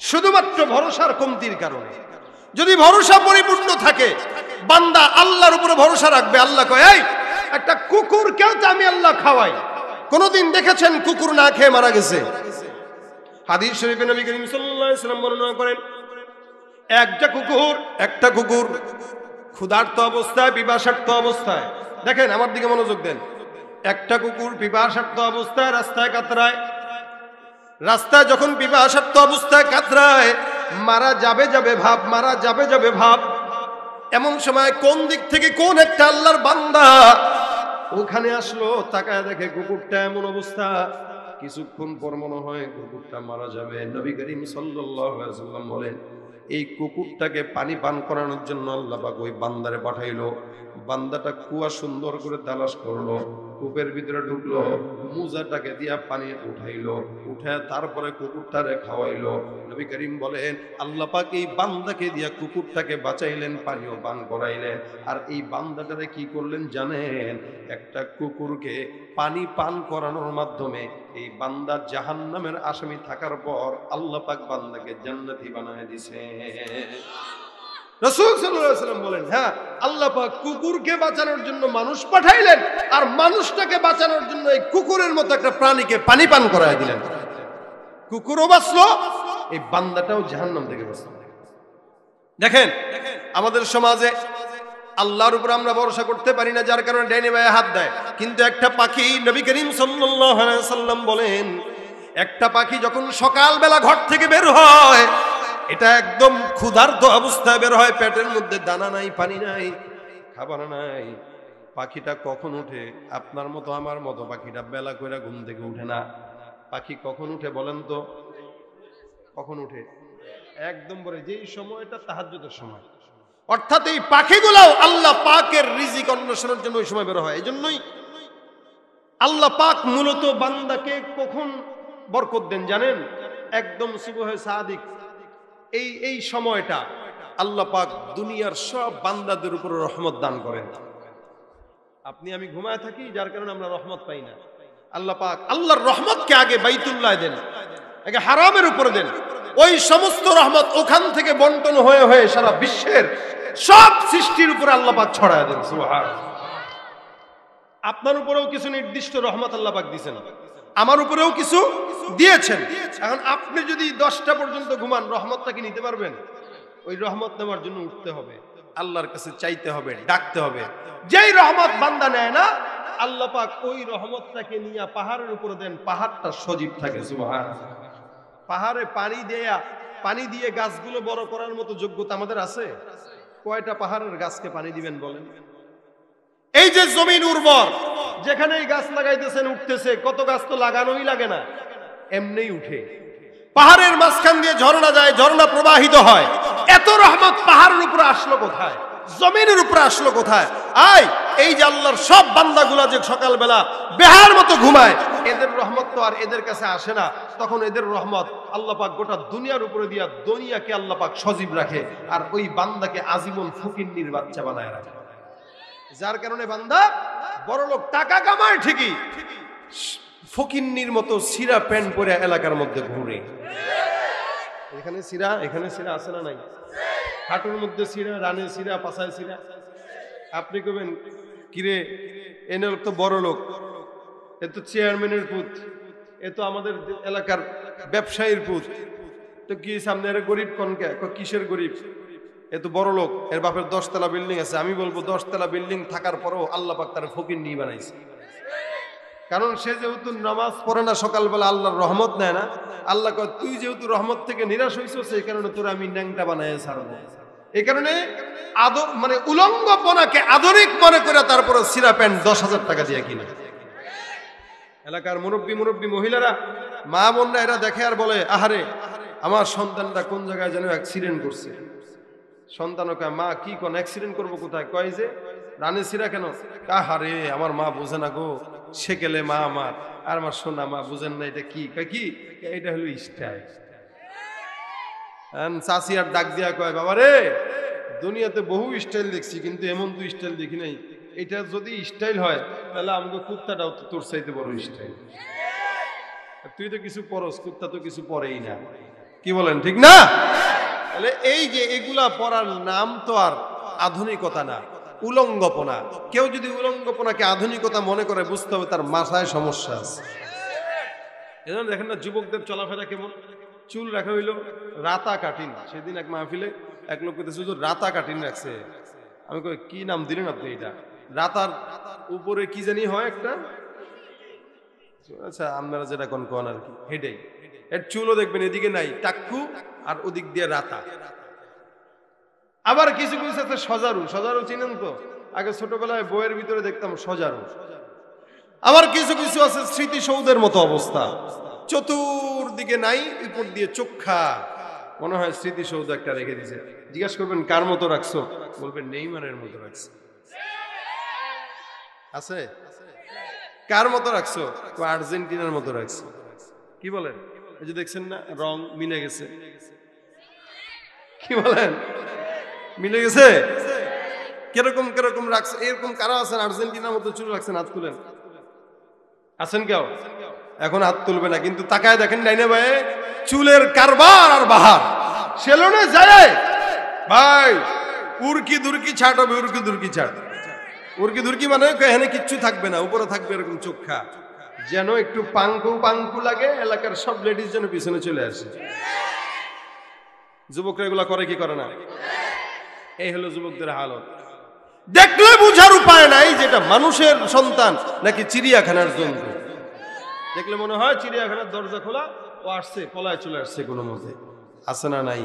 শুধুমাত্র ভরসার কমতির কারণে। যদি ভরসা পরিপূর্ণ থাকে, বান্দা আল্লাহর উপরে ভরসা রাখবে। আল্লাহ কয়, এই একটা কুকুরকেও তো আমি আল্লাহ খাওয়াই। কোনদিন দেখেছেন কুকুর না খেয়ে মারা গেছে? হাদিস শরীফে নবী করিম সাল্লাল্লাহু আলাইহি ওয়াসাল্লাম বর্ণনা করেন, একটা কুকুর ক্ষুধার্ত অবস্থায়, পিপাসার্ত অবস্থায়, দেখেন আমার দিকে মনোযোগ দেন, একটা কুকুর পিপাসার্ত অবস্থায় রাস্তায় কাতরায়। রাস্তায় যখন পিপাসার্ত অবস্থায় কাতরায়, মারা যাবে ভাব, এমন সময় কোন দিক থেকে কোন একটা আল্লাহর বান্দা ওখানে আসলো, তাকায় দেখে কুকুরটা এমন অবস্থা, কিছুক্ষণ পর মনে হয় কুকুরটা মারা যাবে। নবী করিম সাল্লাল্লাহু আলাইহি ওয়াসাল্লাম বলেন, এই কুকুরটাকে পানি পান করানোর জন্য আল্লাহ পাক ওই বান্দারে পাঠাইলো। বান্দাটা কুয়া সুন্দর করে তালাশ করলো, কূপের ভিতরে ঢুকলো, মুজাটাকে দিয়া পানি উঠাইলো, উঠায় তারপরে কুকুরটারে খাওয়াইলো। নবী করিম বলেন, আল্লাহ পাক এই বান্দাকে দিয়া কুকুরটাকে বাঁচাইলেন, পানিও পান করাইলেন। আর এই বান্দাটারে কি করলেন জানেন? একটা কুকুরকে পানি পান করানোর মাধ্যমে এই বান্দা জাহান্নামের আসামি থাকার পর আল্লাহ পাক বান্দাকে জান্নাতি বানায় দিছে। রাসূল সাল্লাল্লাহু আলাইহি ওয়াসাল্লাম বলেন, হ্যাঁ, আল্লাহ পাক কুকুরকে বাঁচানোর জন্য মানুষ পাঠাইলেন, আর মানুষটাকে বাঁচানোর জন্য এই কুকুরের মতো একটা প্রাণীকে পানি পান করায় দিলেন। কুকুরও বাঁচলো, এই বান্দাটাও জাহান্নাম থেকে বাঁচলো। দেখেন আমাদের সমাজে আল্লাহর উপর আমরা ভরসা করতে পারি না, যার কারণে ডাইনে বায়ে হাত দেয়। কিন্তু একটা পাখি, নবী করিম সাল্লাল্লাহু আলাইহি ওয়াসাল্লাম বলেন, একটা পাখি যখন সকালবেলা ঘর থেকে বের হয়, এটা একদম ক্ষুধার্ত অবস্থায় বের হয়, পেটের মধ্যে দানা নাই, পানি নাই, খাবার নাই। পাখিটা কখন উঠে? আপনার মতো আমার মতো পাখিটা বেলা কইরা ঘুম থেকে উঠে না। পাখি কখন উঠে বলেন তো? কখন উঠে? একদম বলে যেই সময়টা তাহাজ্জুদের সময়। অর্থাৎ এই পাখিগুলাও আল্লাহ পাকের রিজিক অন্বেষণের জন্য ওই সময় বের হয়। এই জন্যই আল্লাহ পাক মূলত বান্দাকে কখন বরকত দেন জানেন? একদম সুবহে সাদিক, এই সময়টা আল্লাহ পাক দুনিয়ার সব বান্দাদের উপর রহমত দান করেন। আপনি আমি ঘুমায় থাকি, যার কারণে আমরা রহমত পাই না। আল্লাহ পাক আল্লাহর রহমতকে আগে বাইতুল্লাহ দেন, আগে হারামের উপরে দেন। ওই সমস্ত রহমত ওখান থেকে বন্টন হয়ে হয়ে সারা বিশ্বের সব সৃষ্টির উপরে আল্লাহ পাক ছড়ায় দেন। সুবহানাল্লাহ। আপনার উপরেও কিছু নির্দিষ্ট রহমত আল্লাহ পাক দিয়েছেন, আমার উপরেও কিছু দিয়েছেন। এখন আপনি যদি 10টা পর্যন্ত ঘুমান, রহমতটা কি নিতে পারবেন? ওই রহমত নেওয়ার জন্য উঠতে হবে, আল্লাহর কাছে চাইতে হবে, ডাকতে হবে। যেই রহমত বান্দা নেয় না, আল্লাহ পাক ওই রহমতটাকে নিয়ে পাহাড়ের উপরে দেন, পাহাড়টা সজীব থাকে। সুবহানাল্লাহ। পাহাড়ে পানি দিয়ে গাছগুলো বড় করার মতো যোগ্যতা আমাদের আছে? কয়টা পাহাড়ের গাছকে পানি দিবেন বলেন? এই যে জমিন উর্বর, যেখানে এই গাছ লাগাইতেছেন উঠতেছে, কত গাছ তো লাগানোই লাগে না, এমনিই উঠে। পাহাড়ের মাঝখান দিয়ে ঝর্ণা যায়, ঝর্ণা প্রবাহিত হয়। এত রহমত পাহাড়ের উপরে আসলো কোথায়? জমিনের উপরে আসলো কোথায়? এই যে আল্লাহর সব বান্দাগুলা যে সকালবেলা বেহার মতো ঘুমায়, এদের রহমত তো আর এদের কাছে আসে না। তখন এদের রহমত আল্লাহ পাক গোটা দুনিয়ার উপরে দিয়া দুনিয়াকে আল্লাহ পাক সজীব রাখে, আর ওই বান্দাকে আজীবন ফকিন্নির বাচ্চা বানায় রাখে। যার কারণে বান্দা বড়লোক টাকা কামায় ঠিকই, ফকিন্নির মতো সিরা প্যান্ট পরে এলাকার মধ্যে ঘুরে। এখানে সিরা আছে না নাই? হাঁটুর মধ্যে সিরা, রানে সিরা, পাছায় সিরা। আপনি কবেন, কিরে এনে তো বড় লোক, এ তো চেয়ারম্যানের পুত, এ তো আমাদের এলাকার ব্যবসায়ীর পুত, তো কি সামনে এর গরিব কনকে? কিসের গরিব? এ তো বড় লোক, এর বাপের 10 তলা বিল্ডিং আছে। আমি বলবো 10 তলা বিল্ডিং থাকার পরেও আল্লাহ পাক তার ফকিন্নি বানাইছে। কারণ সে যেহেতু নামাজ পড়ে না, সকালবেলা আল্লাহর রহমত নেয় না। আল্লাহ কয়, তুই যেহেতু রহমত থেকে নিরাশ হইছ, সেই কারণে তোর আমি ন্যাংটা বানায় ছাড়বো। এই কারণে মানে উলঙ্গপনাকে আধুনিক মনে করে তারপরে সিরা প্যান্ট 10,000 টাকা দিয়ে কিনে। এলাকার মুরব্বী মহিলারা, মা বোনরা, এরা দেখে আর বলে, আহারে আমার সন্তানটা কোন জায়গায় যেন অ্যাক্সিডেন্ট করছে। সন্তানও কয়, মা কি কোন অ্যাক্সিডেন্ট করবো কোথায়? কয় যে রানে সিরা কেন? আহারে আমার মা বোঝে না গো, সে গেলে মা আমার, আর আমার সোনা মা বুঝেন না এটা কি? কি এটা হলো স্টাইল। চাচি আর ডাক দিয়া কয়, বাবা রে, দুনিয়াতে বহু স্টাইল দেখছি, কিন্তু এমন তো স্টাইল দেখি নাই। এটা যদি স্টাইল হয়, তাহলে আমাকে কুত্তাটাও তো তোর চাইতে বড় স্টাইল। তুই তো কিছু পরস, কুত্তা তো কিছু পরেই না। কি বলেন ঠিক না? তাহলে এই যে এগুলা পড়ার নাম তো আর আধুনিকতা না, উলঙ্গপনা। কেউ যদি উলঙ্গপনাকে আধুনিকতা মনে করে, বুঝতে হবে তার মাথায় সমস্যা আছে। এজন্য দেখেন না যুবকদের চলাফেরা কেমন, চুল রাখা হইলো রাতা কাটিন। সেদিন এক মাহফিলে এক লোক কইতেছে হুজুর রাতা কাটিন রাখছে। আমি কই কি নাম দিলেন আপনি? এটা রাতার উপরে কি জানি হয় একটা, আচ্ছা আপনারা যেটা কোন কোন আর কি, হেডেই এর চুলও দেখবেন এদিকে নাই টাক্কু আর ওদিক দিয়ে রাতা। আবার কিছু কিছু আছে সজারু, সজারু চিনেন তো? আগে ছোটবেলায় বইয়ের ভিতরে দেখতাম সজারু। আবার কিছু কিছু আছে স্মৃতিসৌধের মতো অবস্থা, চতুর্দিকে নাই, উপর দিয়ে চোখা, মনে হয় স্মৃতিসৌধ একটা রেখে দিয়েছে। জিজ্ঞাসা করবেন কার মতো রাখছো, বলবেন নেইমারের মতো রাখছো। আছে কার মতো রাখছো? আর্জেন্টিনার মতো রাখছো। কি বলেন? এই যে দেখছেন না রং মিলে গেছে। কি বলেন? মিলে গেছে। কিরকম কিরকম রাখছে, এরকম কারা আছেন আর্জেন্টিনার মতো চুল রাখছেন? হাত তুলেন। আছেন কেউ? এখন হাত তুলবে না, কিন্তু তাকায় দেখেন ডাইনে ভাই চুলের কারবার আর বাহার। সেলুনে যায় ভাই উরকি দুরকি ছাট হবে, উরকি দুরকি ছাট। উরকি দুরকি মানে এখানে কিচ্ছু থাকবে না, উপরে থাকবে এরকম চোখা, যেন একটু পাঙ্কু পাঙ্কু লাগে, এলাকার সব লেডিস যেন পিছনে চলে আসে। যুবকরা এগুলা করে কি করে না? এই হলো যুবকদের হালত। দেখলে বুঝার উপায় নাই যেটা মানুষের সন্তান নাকি চিড়িয়াখানার জন্তু। দেখলে মনে হয় চিড়িয়াখানার দরজা খোলা, ও আসছে পলায় চলে আসছে কোনো মতে। আছে না নাই?